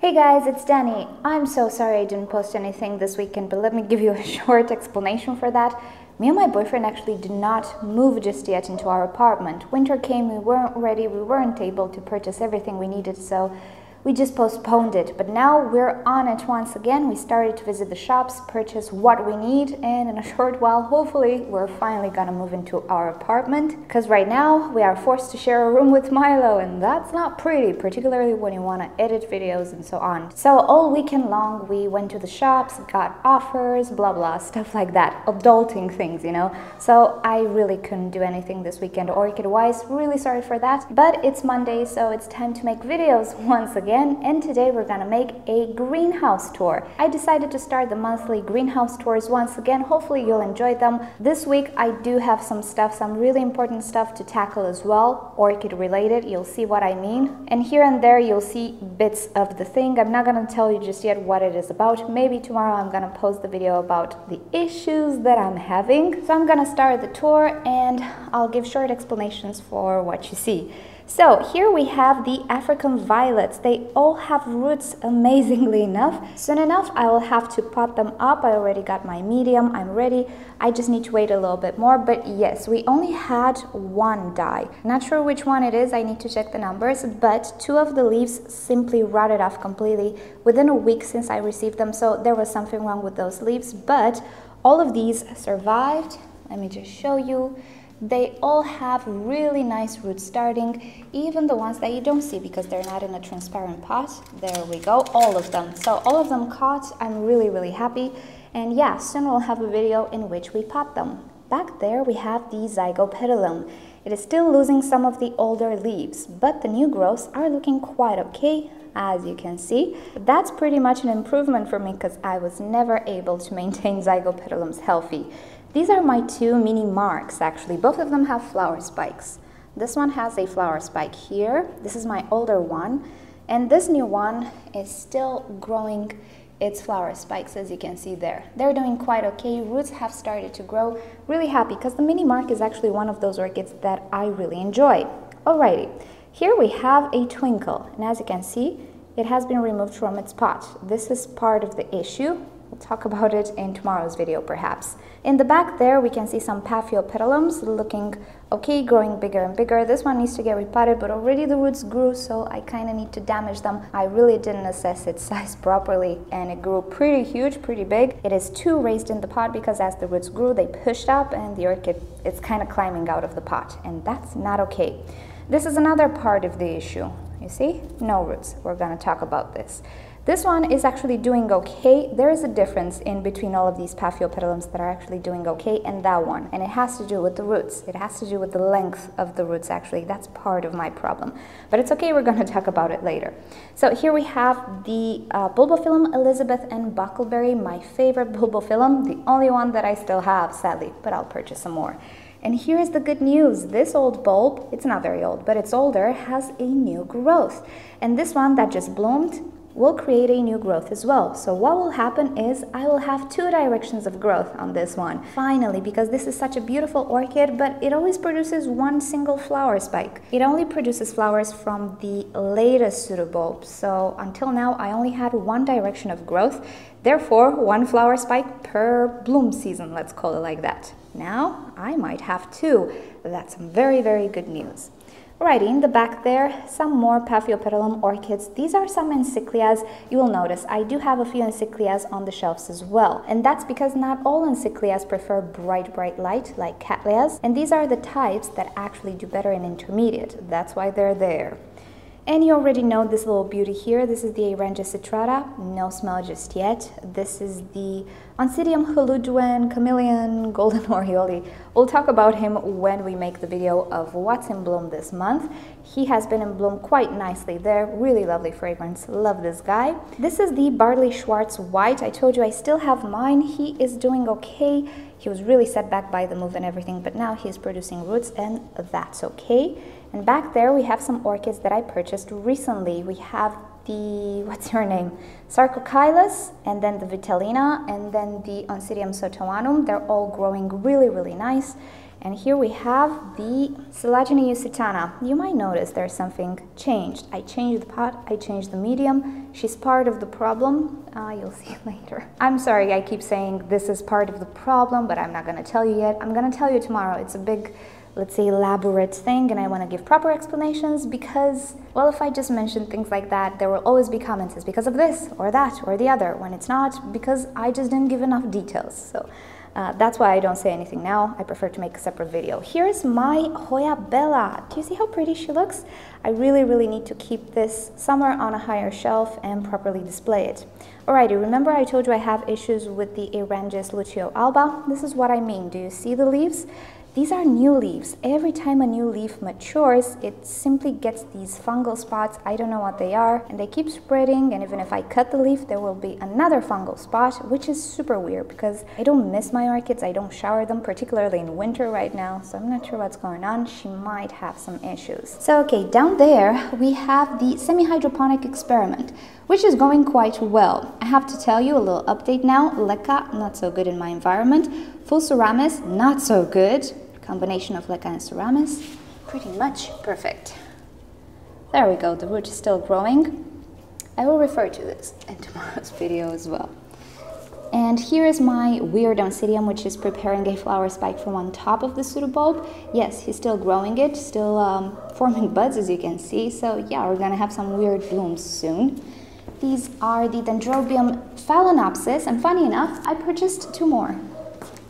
Hey guys, it's Danny. I'm so sorry I didn't post anything this weekend, but let me give you a short explanation for that. Me and my boyfriend actually did not move just yet into our apartment. Winter came, we weren't ready, we weren't able to purchase everything we needed, so we just postponed it. But now we're on it once again. We started to visit the shops, purchase what we need, and in a short while, hopefully, we're finally gonna move into our apartment. Because right now, we are forced to share a room with Milo, and that's not pretty, particularly when you wanna edit videos and so on. So all weekend long, we went to the shops, got offers, blah blah, stuff like that. Adulting things, you know? So I really couldn't do anything this weekend orchid-wise. Really sorry for that. But it's Monday, so it's time to make videos once again. And today we're gonna make a greenhouse tour. I decided to start the monthly greenhouse tours once again. Hopefully you'll enjoy them. This week I do have some really important stuff to tackle as well, orchid related. You'll see what I mean. And here and there you'll see bits of the thing. I'm not gonna tell you just yet what it is about. Maybe tomorrow I'm gonna post the video about the issues that I'm having. So I'm gonna start the tour and I'll give short explanations for what you see. So here we have the African violets. They all have roots, amazingly enough. Soon enough I will have to pot them up. I already got my medium, I'm ready. I just need to wait a little bit more, but yes, we only had one die. Not sure which one it is, I need to check the numbers, but two of the leaves simply rotted off completely within a week since I received them, so there was something wrong with those leaves, but all of these survived. Let me just show you. They all have really nice roots starting, even the ones that you don't see because they're not in a transparent pot. There we go, all of them. So all of them caught. I'm really happy. And yeah, soon we'll have a video in which we pot them. Back there we have the Zygopetalum. It is still losing some of the older leaves, but the new growths are looking quite okay, as you can see. That's pretty much an improvement for me because I was never able to maintain Zygopetalums healthy. These are my two mini marks, actually. Both of them have flower spikes. This one has a flower spike here. This is my older one. And this new one is still growing its flower spikes, as you can see there. They're doing quite okay. Roots have started to grow. Really happy because the mini mark is actually one of those orchids that I really enjoy. Alrighty, here we have a twinkle. And as you can see, it has been removed from its pot. This is part of the issue. We'll talk about it in tomorrow's video, perhaps. In the back there, we can see some Paphiopedilums looking okay, growing bigger and bigger. This one needs to get repotted, but already the roots grew, so I kind of need to damage them. I really didn't assess its size properly, and it grew pretty huge, pretty big. It is too raised in the pot because as the roots grew, they pushed up, and the orchid is kind of climbing out of the pot, and that's not okay. This is another part of the issue. You see? No roots. We're going to talk about this. This one is actually doing okay. There is a difference in between all of these Paphiopedilums that are actually doing okay and that one. And it has to do with the roots. It has to do with the length of the roots, actually. That's part of my problem. But it's okay, we're going to talk about it later. So here we have the Bulbophyllum Elizabeth and Buckleberry, my favorite Bulbophyllum, the only one that I still have, sadly, but I'll purchase some more. And here's the good news. This old bulb, it's not very old, but it's older, has a new growth. And this one that just bloomed will create a new growth as well. So what will happen is I will have two directions of growth on this one. Finally, because this is such a beautiful orchid, but it always produces one single flower spike. It only produces flowers from the latest pseudobulb. So until now, I only had one direction of growth. Therefore, one flower spike per bloom season, let's call it like that. Now, I might have two. That's some very good news. Alrighty, in the back there, some more Paphiopedilum orchids. These are some Encyclias. You will notice I do have a few Encyclias on the shelves as well. And that's because not all Encyclias prefer bright light like Cattleyas. And these are the types that actually do better in intermediate. That's why they're there. And you already know this little beauty here. This is the Arangia citrata. No smell just yet. This is the Oncidium haluduen, chameleon, golden oriole. We'll talk about him when we make the video of what's in bloom this month. He has been in bloom quite nicely there. Really lovely fragrance. Love this guy. This is the Barley Schwartz white. I told you I still have mine. He is doing okay. He was really set back by the move and everything, but now he's producing roots and that's okay. And back there we have some orchids that I purchased recently. We have the, what's your name? Sarcochilus, and then the Vitellina, and then the Oncidium sotoanum. They're all growing really nice. And here we have the Silagina usitana. You might notice there's something changed. I changed the pot, I changed the medium. She's part of the problem. You'll see later. I'm sorry, I keep saying this is part of the problem, but I'm not gonna tell you yet. I'm gonna tell you tomorrow. It's a big, let's say, elaborate thing, and I want to give proper explanations because, well, if I just mention things like that, there will always be comments. It's because of this or that or the other, when it's not, because I just didn't give enough details. So that's why I don't say anything now. I prefer to make a separate video. Here's my Hoya Bella. Do you see how pretty she looks? I really need to keep this somewhere on a higher shelf and properly display it. Alrighty, remember I told you I have issues with the Erangis Lucio alba? This is what I mean. Do you see the leaves? These are new leaves. Every time a new leaf matures, it simply gets these fungal spots. I don't know what they are, and they keep spreading, and even if I cut the leaf, there will be another fungal spot, which is super weird because I don't miss my orchids. I don't shower them, particularly in winter right now, so I'm not sure what's going on. She might have some issues. So, okay, down there, we have the semi-hydroponic experiment, which is going quite well. I have to tell you a little update now. Leca, not so good in my environment. Fulceramis, not so good. Combination of Leca and Ceramis, pretty much perfect. There we go, the root is still growing. I will refer to this in tomorrow's video as well. And here is my weird Oncidium, which is preparing a flower spike from on top of the pseudobulb. Yes, he's still growing it, still forming buds, as you can see. So yeah, we're gonna have some weird blooms soon. These are the Dendrobium phalaenopsis, and funny enough, I purchased 2 more.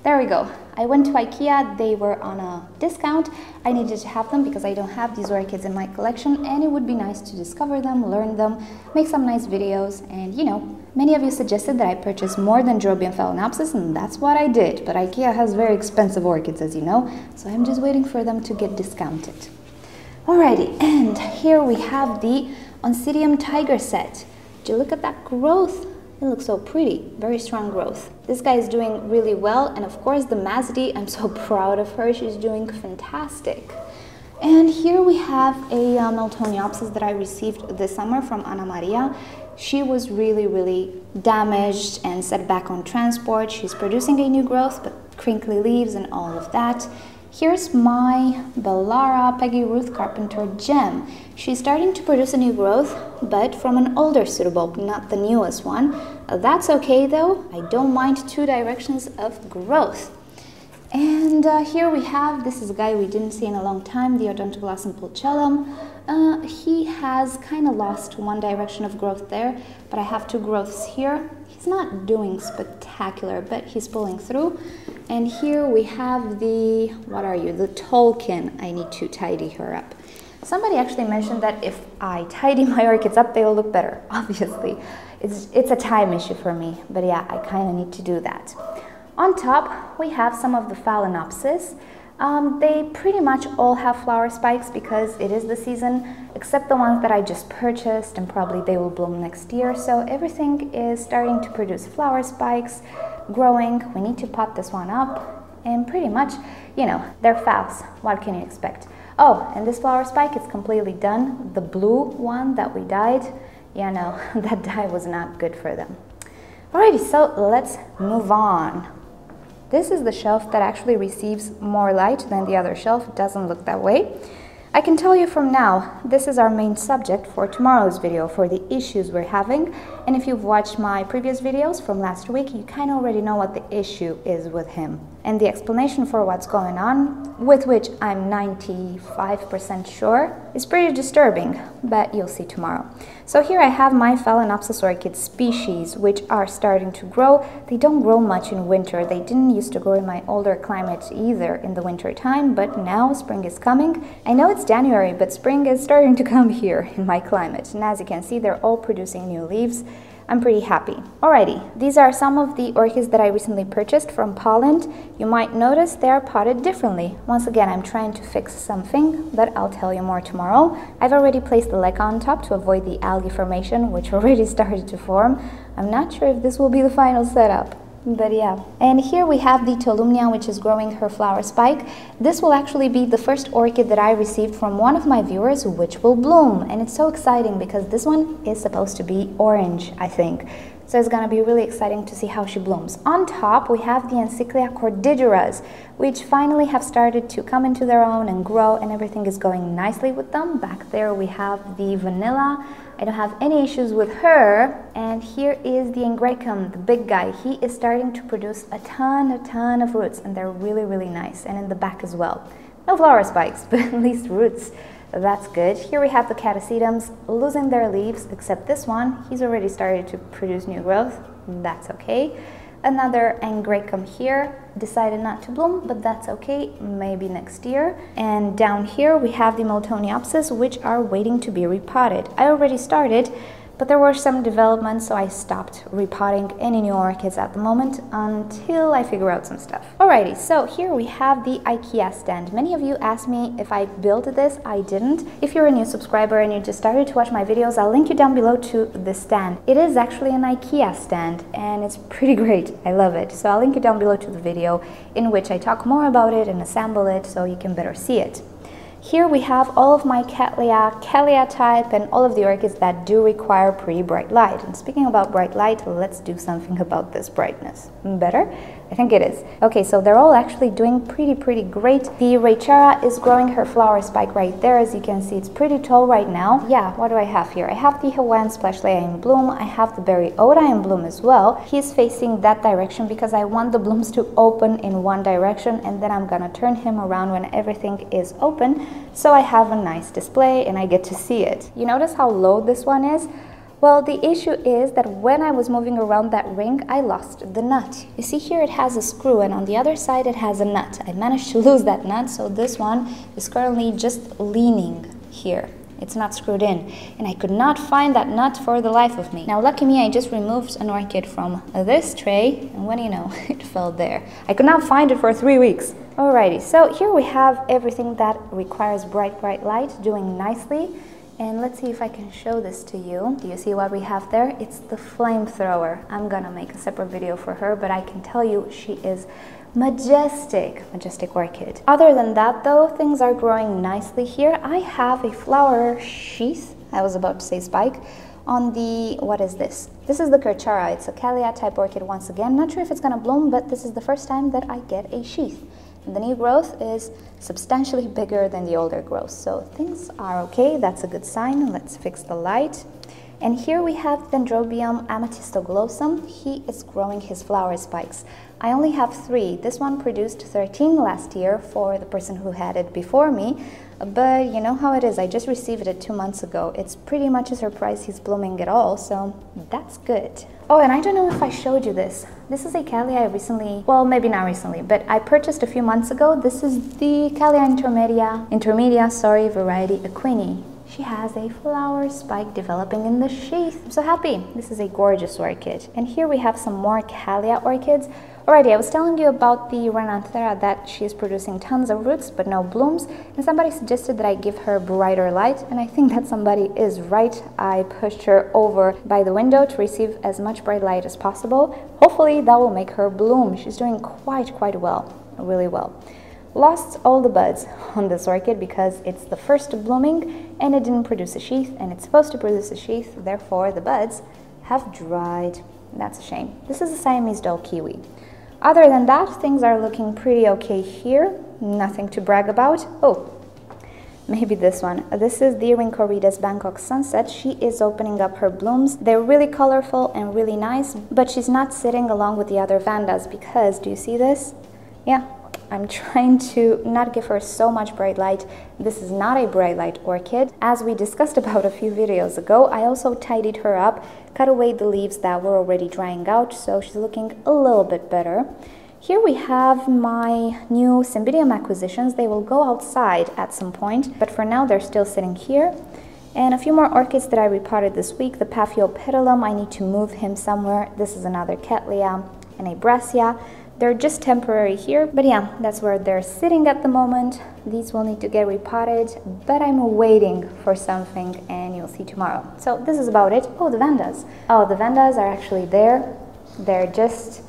There we go. I went to IKEA, they were on a discount. I needed to have them because I don't have these orchids in my collection, and it would be nice to discover them, learn them, make some nice videos, and you know, many of you suggested that I purchase more Dendrobium phalaenopsis, and that's what I did. But IKEA has very expensive orchids, as you know, so I'm just waiting for them to get discounted. Alrighty, and here we have the Oncidium tiger set. Do you look at that growth? It looks so pretty, very strong growth. This guy is doing really well, and of course the Mazadi, I'm so proud of her, she's doing fantastic. And here we have a Miltoniopsis that I received this summer from Ana Maria. She was really damaged and set back on transport. She's producing a new growth, but crinkly leaves and all of that. Here's my Bellara Peggy Ruth Carpenter gem. She's starting to produce a new growth, but from an older pseudobulb, not the newest one. That's okay though, I don't mind 2 directions of growth. And here we have, this is a guy we didn't see in a long time, the Odontoglossum pulchellum. He has kind of lost 1 direction of growth there, but I have 2 growths here. He's not doing spectacular, but he's pulling through. And here we have the, what are you, the Tolkien. I need to tidy her up. Somebody actually mentioned that if I tidy my orchids up, they'll look better, obviously. It's a time issue for me, but yeah, I kind of need to do that. On top, we have some of the Phalaenopsis. They pretty much all have flower spikes because it is the season, except the ones that I just purchased, and probably they will bloom next year. So everything is starting to produce flower spikes, growing. We need to pot this one up, and pretty much, you know, they're phals. What can you expect? Oh, and this flower spike is completely done. The blue one that we dyed, yeah, no, that dye was not good for them. Alrighty, so let's move on. This is the shelf that actually receives more light than the other shelf. It doesn't look that way. I can tell you from now, this is our main subject for tomorrow's video, for the issues we're having. And if you've watched my previous videos from last week, you kind of already know what the issue is with him. And the explanation for what's going on, with which I'm 95% sure, is pretty disturbing, but you'll see tomorrow. So here I have my Phalaenopsis orchid species, which are starting to grow. They don't grow much in winter. They didn't used to grow in my older climate either in the winter time, but now spring is coming. I know it's January, but spring is starting to come here in my climate. And as you can see, they're all producing new leaves. I'm pretty happy. Alrighty, these are some of the orchids that I recently purchased from Poland. You might notice they are potted differently. Once again, I'm trying to fix something, but I'll tell you more tomorrow. I've already placed the leca on top to avoid the algae formation, which already started to form. I'm not sure if this will be the final setup. But yeah, and here we have the Tolumnia, which is growing her flower spike. This will actually be the first orchid that I received from one of my viewers, which will bloom. And it's so exciting because this one is supposed to be orange, I think. So it's gonna be really exciting to see how she blooms. On top, we have the Encyclia cordigeras, which finally have started to come into their own and grow, and everything is going nicely with them. Back there we have the vanilla. I don't have any issues with her. And here is the Ingraecum, the big guy. He is starting to produce a ton of roots, and they're really nice. And in the back as well. No flower spikes, but at least roots. That's good. Here we have the Catasetums losing their leaves, except this one. He's already started to produce new growth. That's okay. Another Ingraecum here decided not to bloom, but that's okay, maybe next year. And down here we have the Miltoniopsis, which are waiting to be repotted. I already started, but there were some developments, so I stopped repotting any new orchids at the moment until I figure out some stuff. Alrighty, so here we have the IKEA stand. Many of you asked me if I built this. I didn't. If you're a new subscriber and you just started to watch my videos, I'll link you down below to the stand. It is actually an IKEA stand, and it's pretty great. I love it. So I'll link you down below to the video in which I talk more about it and assemble it so you can better see it. Here we have all of my Cattleya type, and all of the orchids that do require pretty bright light. And speaking about bright light, let's do something about this brightness. Better? I think it is. Okay, so they're all actually doing pretty great. The Raychara is growing her flower spike right there. As you can see, it's pretty tall right now. Yeah, what do I have here? I have the Hawaiian Splashlea in bloom. I have the Berry Oda in bloom as well. He's facing that direction because I want the blooms to open in one direction, and then I'm gonna turn him around when everything is open, so I have a nice display and I get to see it. You notice how low this one is? Well, the issue is that when I was moving around that ring, I lost the nut. You see here it has a screw, and on the other side it has a nut. I managed to lose that nut, so this one is currently just leaning here. It's not screwed in, and I could not find that nut for the life of me. Now, lucky me, I just removed an orchid from this tray, and what do you know, it fell there. I could not find it for 3 weeks. Alrighty, so here we have everything that requires bright light doing nicely. And let's see if I can show this to you. Do you see what we have there? It's the flamethrower. I'm gonna make a separate video for her, but I can tell you she is majestic orchid. Other than that though, things are growing nicely here. I have a flower sheath, I was about to say spike, on the, what is this? This is the Kerchara. It's a Cattleya type orchid once again. Not sure if it's gonna bloom, but this is the first time that I get a sheath. And the new growth is substantially bigger than the older growth. So things are okay, that's a good sign. Let's fix the light. And here we have Dendrobium amethystoglosum. He is growing his flower spikes. I only have 3. This one produced 13 last year for the person who had it before me. But you know how it is, I just received it 2 months ago. It's pretty much a surprise he's blooming at all, so that's good. Oh, and I don't know if I showed you this. This is a Cattleya I recently, well, maybe not recently, but I purchased a few months ago. This is the Cattleya intermedia, variety Equini. She has a flower spike developing in the sheath. I'm so happy. This is a gorgeous orchid. And here we have some more Cattleya orchids. Alrighty, I was telling you about the Renanthera, that she is producing tons of roots but no blooms, and somebody suggested that I give her brighter light, and I think that somebody is right. I pushed her over by the window to receive as much bright light as possible. Hopefully that will make her bloom. She's doing quite well, really well. Lost all the buds on this orchid because it's the first blooming and it didn't produce a sheath, and it's supposed to produce a sheath, therefore the buds have dried. That's a shame. This is a Siamese doll kiwi. Other than that, things are looking pretty okay here. Nothing to brag about. Oh, maybe this one. This is the Rhynchoredes Bangkok Sunset. She is opening up her blooms. They're really colorful and really nice, but she's not sitting along with the other Vandas because, do you see this? Yeah, I'm trying to not give her so much bright light. This is not a bright light orchid. As we discussed about a few videos ago, I also tidied her up, cut away the leaves that were already drying out, so she's looking a little bit better. Here we have my new Cymbidium acquisitions. They will go outside at some point, but for now they're still sitting here. And a few more orchids that I repotted this week. The Paphiopedilum, I need to move him somewhere. This is another Cattleya and a Brassia. They're just temporary here, but yeah, that's where they're sitting at the moment. These will need to get repotted, but I'm waiting for something and you'll see tomorrow. So this is about it. Oh, the Vandas. Oh, the Vandas are actually there. They're just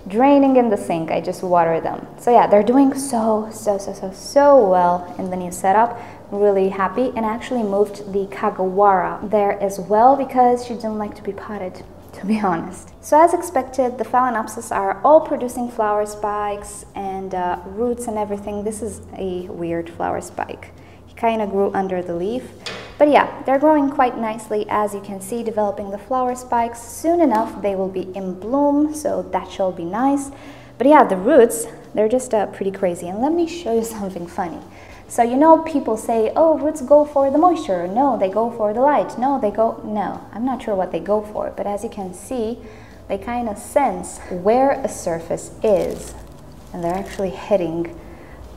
draining in the sink. I just water them. So yeah, they're doing so well in the new setup. Really happy. And I actually moved the Kagawara there as well because she didn't like to be potted to be honest. So as expected, the Phalaenopsis are all producing flower spikes and roots and everything. This is a weird flower spike. He kind of grew under the leaf. But yeah, they're growing quite nicely, as you can see, developing the flower spikes. Soon enough, they will be in bloom, so that shall be nice. But yeah, the roots, they're just pretty crazy. And let me show you something funny. So you know, people say, oh, roots go for the moisture. No, they go for the light. No, I'm not sure what they go for. But as you can see, they kind of sense where a surface is. And they're actually heading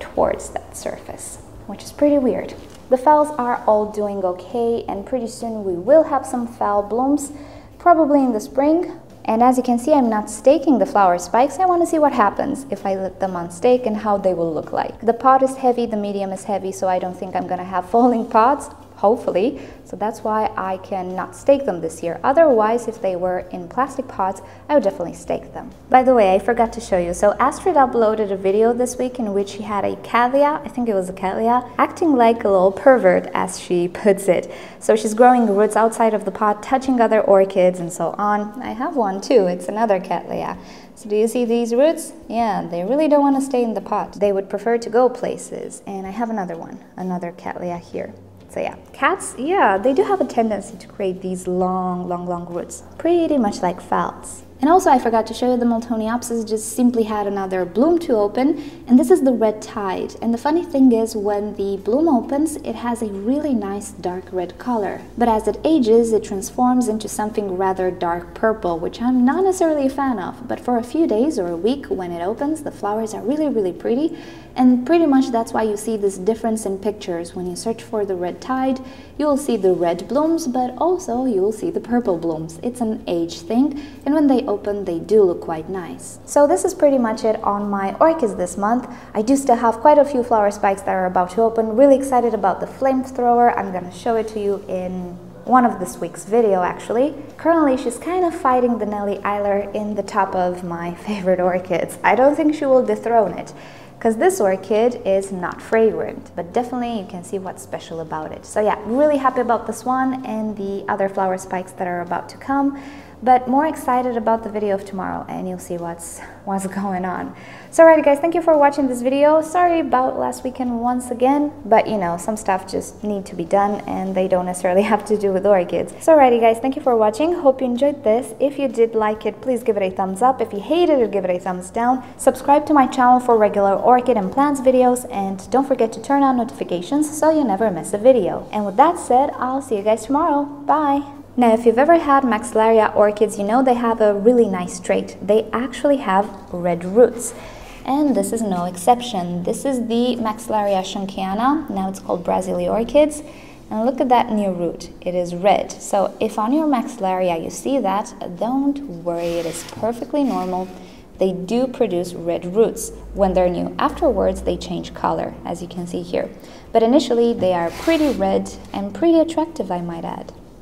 towards that surface, which is pretty weird. The phals are all doing okay, and pretty soon we will have some phal blooms, probably in the spring. And as you can see, I'm not staking the flower spikes. I want to see what happens if I let them on stake and how they will look like. The pot is heavy, the medium is heavy, so I don't think I'm going to have falling pots, hopefully. So that's why I cannot stake them this year. Otherwise, if they were in plastic pots, I would definitely stake them. By the way, I forgot to show you. So Astrid uploaded a video this week in which she had a cattleya, I think it was a cattleya, acting like a little pervert, as she puts it. So she's growing roots outside of the pot, touching other orchids and so on. I have one too, it's another cattleya. So do you see these roots? Yeah, they really don't want to stay in the pot. They would prefer to go places. And I have another one, another cattleya here. So yeah, cats, yeah, they do have a tendency to create these long roots, pretty much like phals. And also I forgot to show you the Miltoniopsis just simply had another bloom to open, and this is the red tide. And the funny thing is, when the bloom opens, it has a really nice dark red color. But as it ages, it transforms into something rather dark purple, which I'm not necessarily a fan of. But for a few days or a week when it opens, the flowers are really pretty. And pretty much that's why you see this difference in pictures. When you search for the red tide, you will see the red blooms, but also you will see the purple blooms. It's an age thing, and when they open, they do look quite nice. So this is pretty much it on my orchids this month. I do still have quite a few flower spikes that are about to open. Really excited about the flamethrower. I'm gonna show it to you in one of this week's video, actually. Currently, she's kind of fighting the Nelly Eiler in the top of my favorite orchids. I don't think she will dethrone it, because this orchid is not fragrant, but definitely you can see what's special about it. So yeah, really happy about this one and the other flower spikes that are about to come, but more excited about the video of tomorrow, and you'll see what's going on. So alrighty guys, thank you for watching this video. Sorry about last weekend once again, but you know, some stuff just need to be done and they don't necessarily have to do with orchids. So alrighty guys, thank you for watching. Hope you enjoyed this. If you did like it, please give it a thumbs up. If you hated it, give it a thumbs down. Subscribe to my channel for regular orchid and plants videos, and don't forget to turn on notifications so you never miss a video. And with that said, I'll see you guys tomorrow. Bye! Now, if you've ever had Maxillaria orchids, you know they have a really nice trait. They actually have red roots. And this is no exception. This is the Maxillaria schunkiana. Now it's called Brazilian orchids. And look at that new root. It is red. So if on your Maxillaria you see that, don't worry. It is perfectly normal. They do produce red roots when they're new. Afterwards, they change color, as you can see here. But initially, they are pretty red and pretty attractive, I might add.